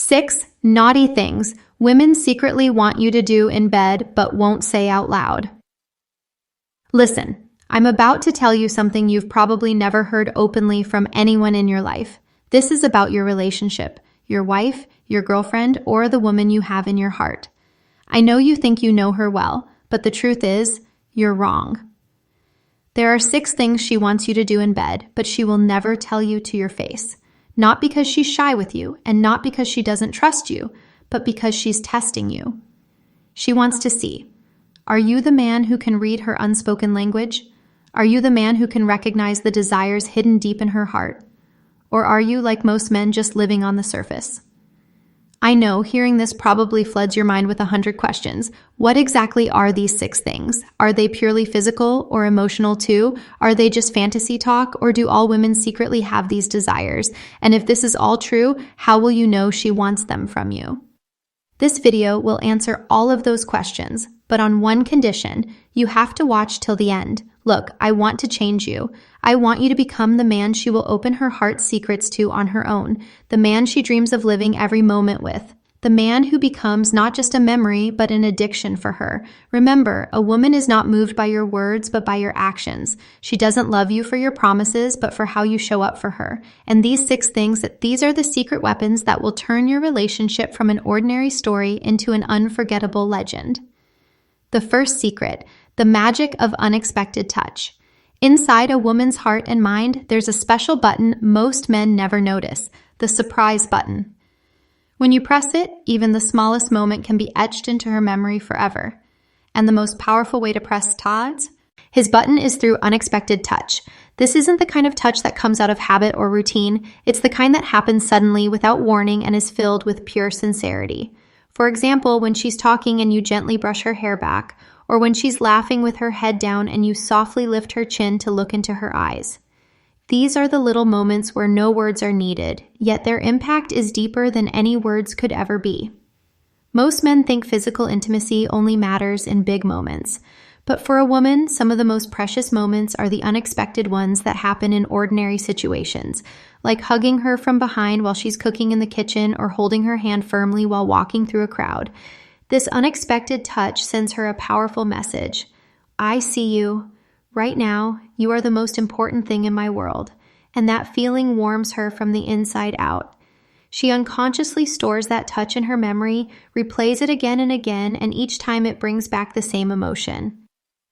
6 naughty things women secretly want you to do in bed but won't say out loud. Listen, I'm about to tell you something you've probably never heard openly from anyone in your life. This is about your relationship, your wife, your girlfriend, or the woman you have in your heart. I know you think you know her well, but the truth is, you're wrong. There are 6 things she wants you to do in bed, but she will never tell you to your face. Not because she's shy with you, and not because she doesn't trust you, but because she's testing you. She wants to see, are you the man who can read her unspoken language? Are you the man who can recognize the desires hidden deep in her heart? Or are you, like most men, just living on the surface? I know hearing this probably floods your mind with 100 questions. What exactly are these 6 things? Are they purely physical or emotional too? Are they just fantasy talk, or do all women secretly have these desires? And if this is all true, how will you know she wants them from you? This video will answer all of those questions, but on one condition: you have to watch till the end. Look, I want to change you. I want you to become the man she will open her heart's secrets to on her own, the man she dreams of living every moment with, the man who becomes not just a memory, but an addiction for her. Remember, a woman is not moved by your words, but by your actions. She doesn't love you for your promises, but for how you show up for her. And these 6 things, these are the secret weapons that will turn your relationship from an ordinary story into an unforgettable legend. The first secret: the magic of unexpected touch. Inside a woman's heart and mind, there's a special button most men never notice: the surprise button. When you press it, even the smallest moment can be etched into her memory forever. And the most powerful way to press Todd's? His button is through unexpected touch. This isn't the kind of touch that comes out of habit or routine. It's the kind that happens suddenly, without warning, and is filled with pure sincerity. For example, when she's talking and you gently brush her hair back, or when she's laughing with her head down and you softly lift her chin to look into her eyes. These are the little moments where no words are needed, yet their impact is deeper than any words could ever be. Most men think physical intimacy only matters in big moments, but for a woman, some of the most precious moments are the unexpected ones that happen in ordinary situations, like hugging her from behind while she's cooking in the kitchen or holding her hand firmly while walking through a crowd. This unexpected touch sends her a powerful message. I see you. Right now, you are the most important thing in my world. And that feeling warms her from the inside out. She unconsciously stores that touch in her memory, replays it again and again, and each time it brings back the same emotion.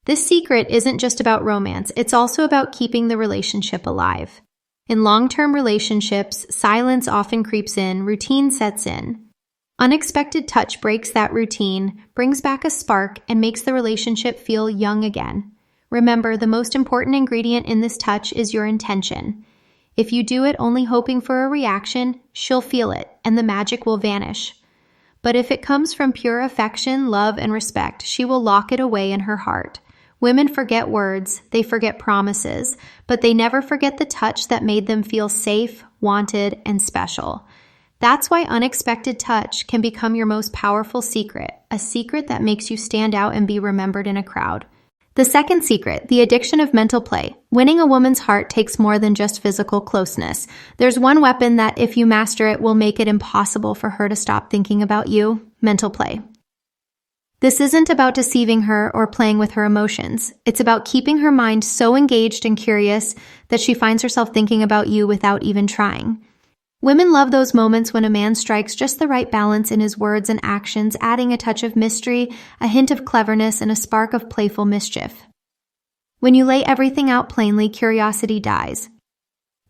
This secret isn't just about romance, it's also about keeping the relationship alive. In long-term relationships, silence often creeps in, routine sets in. Unexpected touch breaks that routine, brings back a spark, and makes the relationship feel young again. Remember, the most important ingredient in this touch is your intention. If you do it only hoping for a reaction, she'll feel it, and the magic will vanish. But if it comes from pure affection, love, and respect, she will lock it away in her heart. Women forget words, they forget promises, but they never forget the touch that made them feel safe, wanted, and special. That's why unexpected touch can become your most powerful secret, a secret that makes you stand out and be remembered in a crowd. The second secret, the addiction of mental play. Winning a woman's heart takes more than just physical closeness. There's one weapon that, if you master it, will make it impossible for her to stop thinking about you: mental play. This isn't about deceiving her or playing with her emotions. It's about keeping her mind so engaged and curious that she finds herself thinking about you without even trying. Women love those moments when a man strikes just the right balance in his words and actions, adding a touch of mystery, a hint of cleverness, and a spark of playful mischief. When you lay everything out plainly, curiosity dies.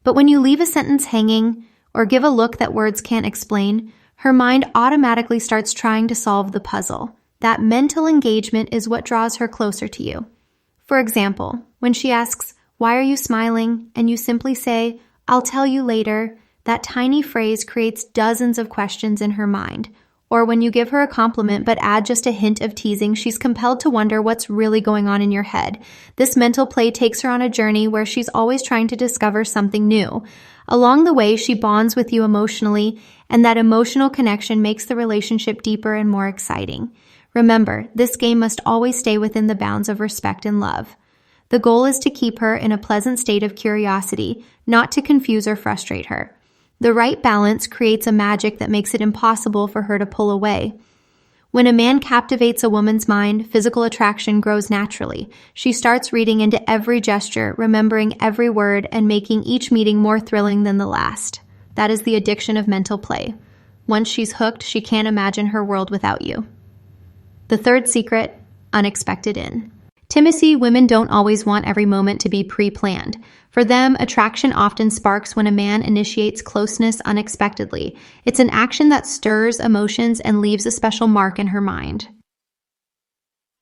But when you leave a sentence hanging or give a look that words can't explain, her mind automatically starts trying to solve the puzzle. That mental engagement is what draws her closer to you. For example, when she asks, "Why are you smiling?" and you simply say, "I'll tell you later," that tiny phrase creates dozens of questions in her mind. Or when you give her a compliment but add just a hint of teasing, she's compelled to wonder what's really going on in your head. This mental play takes her on a journey where she's always trying to discover something new. Along the way, she bonds with you emotionally, and that emotional connection makes the relationship deeper and more exciting. Remember, this game must always stay within the bounds of respect and love. The goal is to keep her in a pleasant state of curiosity, not to confuse or frustrate her. The right balance creates a magic that makes it impossible for her to pull away. When a man captivates a woman's mind, physical attraction grows naturally. She starts reading into every gesture, remembering every word, and making each meeting more thrilling than the last. That is the addiction of mental play. Once she's hooked, she can't imagine her world without you. The third secret, unexpected intimacy. Women don't always want every moment to be pre-planned. For them, attraction often sparks when a man initiates closeness unexpectedly. It's an action that stirs emotions and leaves a special mark in her mind.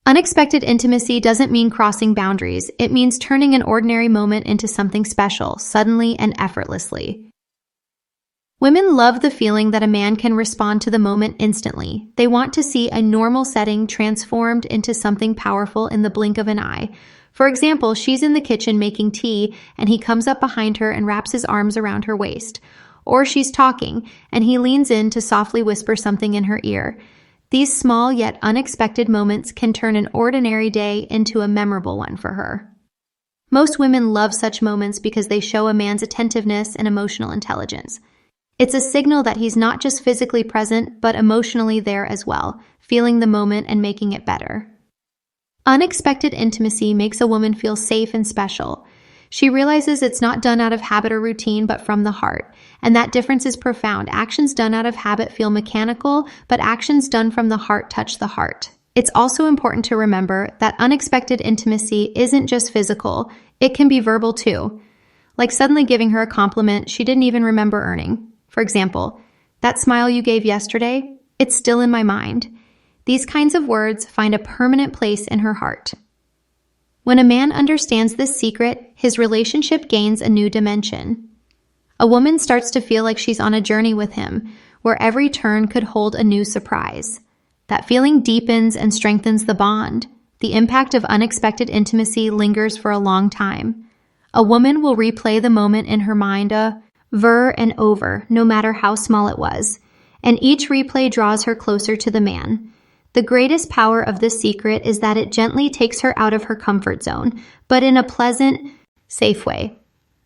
Unexpected intimacy doesn't mean crossing boundaries. It means turning an ordinary moment into something special, suddenly and effortlessly. Women love the feeling that a man can respond to the moment instantly. They want to see a normal setting transformed into something powerful in the blink of an eye. For example, she's in the kitchen making tea, and he comes up behind her and wraps his arms around her waist. Or she's talking, and he leans in to softly whisper something in her ear. These small yet unexpected moments can turn an ordinary day into a memorable one for her. Most women love such moments because they show a man's attentiveness and emotional intelligence. It's a signal that he's not just physically present, but emotionally there as well, feeling the moment and making it better. Unexpected intimacy makes a woman feel safe and special. She realizes it's not done out of habit or routine, but from the heart. And that difference is profound. Actions done out of habit feel mechanical, but actions done from the heart touch the heart. It's also important to remember that unexpected intimacy isn't just physical. It can be verbal too. Like suddenly giving her a compliment she didn't even remember earning. For example, that smile you gave yesterday, it's still in my mind. These kinds of words find a permanent place in her heart. When a man understands this secret, his relationship gains a new dimension. A woman starts to feel like she's on a journey with him, where every turn could hold a new surprise. That feeling deepens and strengthens the bond. The impact of unexpected intimacy lingers for a long time. A woman will replay the moment in her mind over and over, no matter how small it was. And each replay draws her closer to the man. The greatest power of this secret is that it gently takes her out of her comfort zone, but in a pleasant, safe way.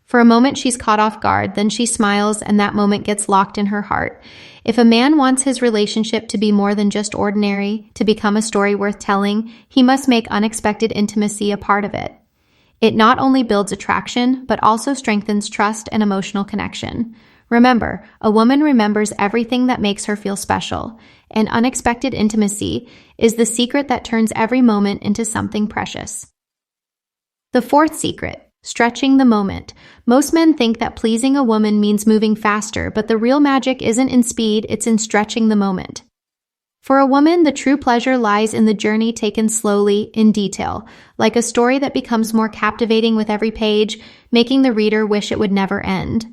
For a moment she's caught off guard, then she smiles, and that moment gets locked in her heart. If a man wants his relationship to be more than just ordinary, to become a story worth telling, he must make unexpected intimacy a part of it. It not only builds attraction, but also strengthens trust and emotional connection. Remember, a woman remembers everything that makes her feel special, and unexpected intimacy is the secret that turns every moment into something precious. The fourth secret, stretching the moment. Most men think that pleasing a woman means moving faster, but the real magic isn't in speed, it's in stretching the moment. For a woman, the true pleasure lies in the journey taken slowly, in detail, like a story that becomes more captivating with every page, making the reader wish it would never end.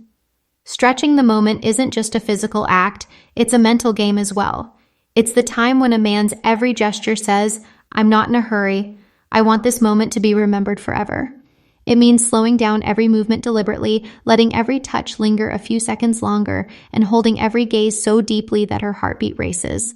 Stretching the moment isn't just a physical act, it's a mental game as well. It's the time when a man's every gesture says, "I'm not in a hurry. I want this moment to be remembered forever." It means slowing down every movement deliberately, letting every touch linger a few seconds longer, and holding every gaze so deeply that her heartbeat races.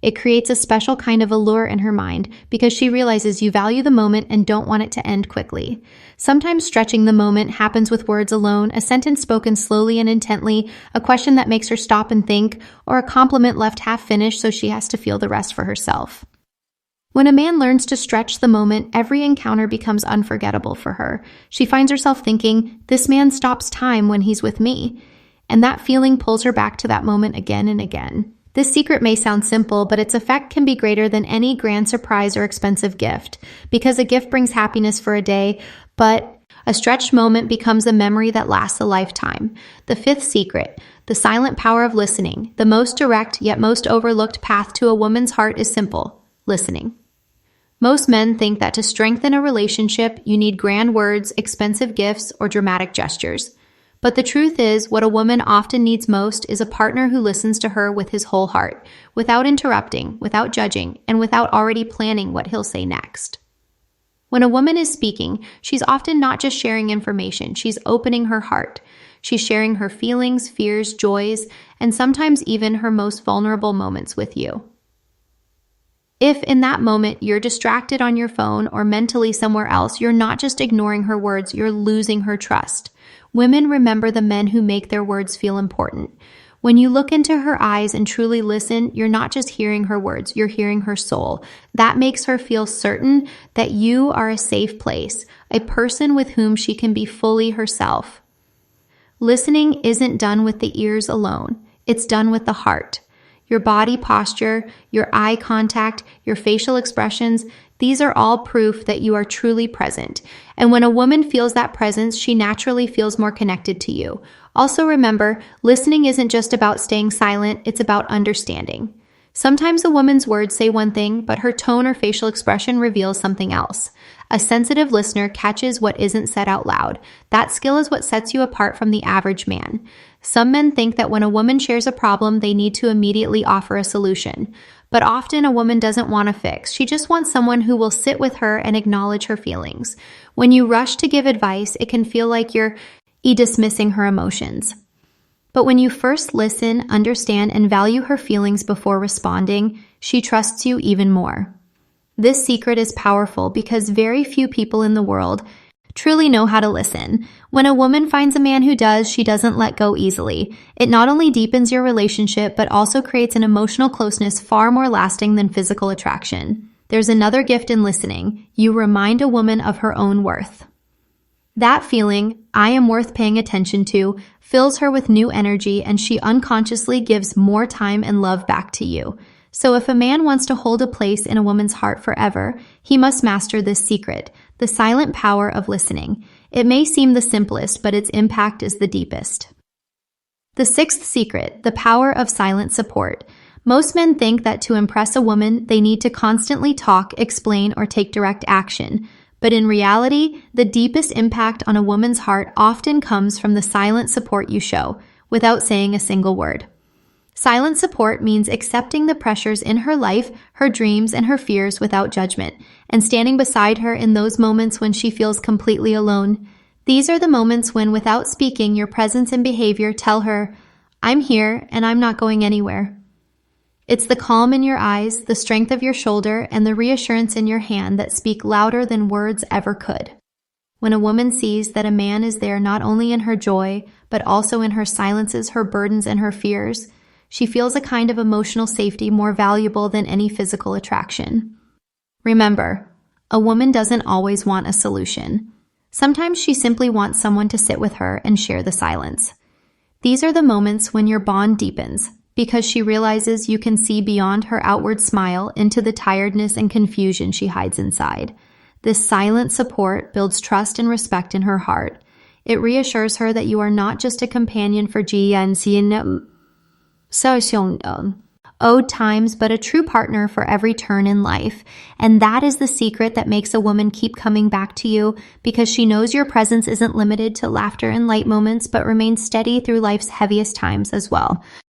It creates a special kind of allure in her mind because she realizes you value the moment and don't want it to end quickly. Sometimes stretching the moment happens with words alone, a sentence spoken slowly and intently, a question that makes her stop and think, or a compliment left half-finished so she has to feel the rest for herself. When a man learns to stretch the moment, every encounter becomes unforgettable for her. She finds herself thinking, "This man stops time when he's with me." And that feeling pulls her back to that moment again and again. This secret may sound simple, but its effect can be greater than any grand surprise or expensive gift, because a gift brings happiness for a day, but a stretched moment becomes a memory that lasts a lifetime. The fifth secret, the silent power of listening. The most direct yet most overlooked path to a woman's heart is simple: listening. Most men think that to strengthen a relationship, you need grand words, expensive gifts, or dramatic gestures. But the truth is, what a woman often needs most is a partner who listens to her with his whole heart, without interrupting, without judging, and without already planning what he'll say next. When a woman is speaking, she's often not just sharing information, she's opening her heart. She's sharing her feelings, fears, joys, and sometimes even her most vulnerable moments with you. If in that moment you're distracted on your phone or mentally somewhere else, you're not just ignoring her words, you're losing her trust. Women remember the men who make their words feel important. When you look into her eyes and truly listen, you're not just hearing her words, you're hearing her soul. That makes her feel certain that you are a safe place, a person with whom she can be fully herself. Listening isn't done with the ears alone. It's done with the heart. Your body posture, your eye contact, your facial expressions, these are all proof that you are truly present. And when a woman feels that presence, she naturally feels more connected to you. Also remember, listening isn't just about staying silent, it's about understanding. Sometimes a woman's words say one thing, but her tone or facial expression reveals something else. A sensitive listener catches what isn't said out loud. That skill is what sets you apart from the average man. Some men think that when a woman shares a problem, they need to immediately offer a solution. But often a woman doesn't want a fix. She just wants someone who will sit with her and acknowledge her feelings. When you rush to give advice, it can feel like you're dismissing her emotions. But when you first listen, understand, and value her feelings before responding, she trusts you even more. This secret is powerful because very few people in the world truly know how to listen. When a woman finds a man who does, she doesn't let go easily. It not only deepens your relationship, but also creates an emotional closeness far more lasting than physical attraction. There's another gift in listening. You remind a woman of her own worth. That feeling, I am worth paying attention to, fills her with new energy, and she unconsciously gives more time and love back to you. So if a man wants to hold a place in a woman's heart forever, he must master this secret, the silent power of listening. It may seem the simplest, but its impact is the deepest. The sixth secret, the power of silent support. Most men think that to impress a woman, they need to constantly talk, explain, or take direct action. But in reality, the deepest impact on a woman's heart often comes from the silent support you show, without saying a single word. Silent support means accepting the pressures in her life, her dreams, and her fears without judgment, and standing beside her in those moments when she feels completely alone. These are the moments when, without speaking, your presence and behavior tell her, I'm here and I'm not going anywhere. It's the calm in your eyes, the strength of your shoulder, and the reassurance in your hand that speak louder than words ever could. When a woman sees that a man is there not only in her joy, but also in her silences, her burdens, and her fears, she feels a kind of emotional safety more valuable than any physical attraction. Remember, a woman doesn't always want a solution. Sometimes she simply wants someone to sit with her and share the silence. These are the moments when your bond deepens, because she realizes you can see beyond her outward smile into the tiredness and confusion she hides inside. This silent support builds trust and respect in her heart. It reassures her that you are not just a companion for old times, but a true partner for every turn in life. And that is the secret that makes a woman keep coming back to you, because she knows your presence isn't limited to laughter and light moments, but remains steady through life's heaviest times as well.